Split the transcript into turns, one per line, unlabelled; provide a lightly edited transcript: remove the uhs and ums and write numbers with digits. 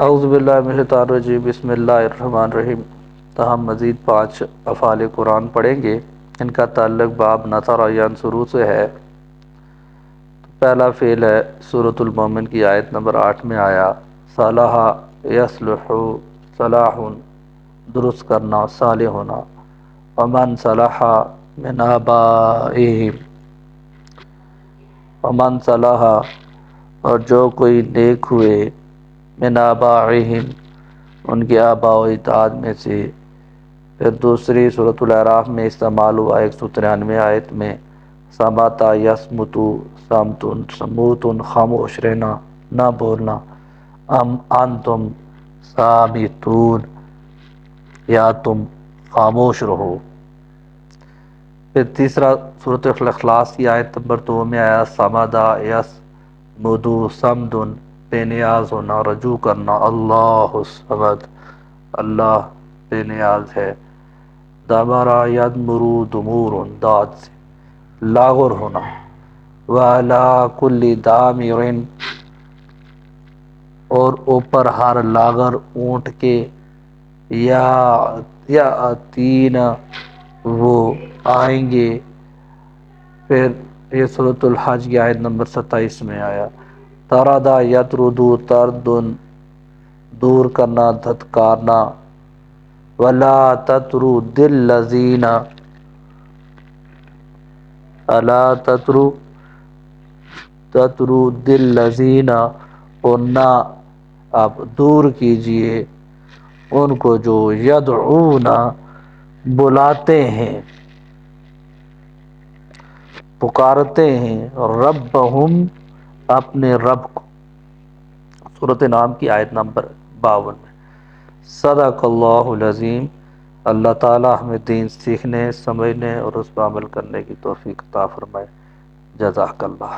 اعوذ باللہ من الشیطان الرجیم، بسم اللہ الرحمن الرحیم۔ تاہم مزید 5 افعال قرآن پڑھیں گے، ان کا تعلق باب نصر ینصر سے ہے۔ پہلا فعل ہے سورۃ المومن کی آیت نمبر 8 میں آیا صلح یصلح، صلاح درست کرنا، صالح ہونا۔ ومن صلح من آبائہم، ومن صلح اور جو کوئی نیک ہوئے، من آبائہم ان کے آباء و اجداد میں سے۔ پھر دوسری سورۃ الاعراف میں استعمال ہوا 193 آیت میں سمت یصمت، صامتن سموتن خاموش رہنا، نہ بولنا۔ ام انتم صامتون یا تم خاموش رہو۔ پھر تیسرا سورۃ الاخلاص کی آیت نمبر 2 میں آیا صمد یصمد، صمد بے نیاز ہونا، رجوع کرنا، اللہ الصمد اللہ بے نیاز ہے۔ دمر یدمر دمور داد سے لاغر ہونا۔ وعلی کل دامر اور اوپر ہر لاغر اونٹ کے، یاتین وہ آئیں گے۔ پھر یہ سورۃ الحج کی آیت نمبر 27 میں آیا طرد یطرد، طردن دور کرنا، دھتکارنا۔ ولا تطرد الذین، الا تطرد الذین اور نہ آپ دور کیجئے ان کو جو یدعون بلاتے ہیں، پکارتے ہیں، ربہم اپنے رب کو۔ سورۃ انعام کی آیت نمبر 52 میں۔ صدق اللہ العظیم۔ اللہ تعالی ہمیں دین سیکھنے، سمجھنے اور اس پر عمل کرنے کی توفیق عطا فرمائے۔ جزاک اللہ۔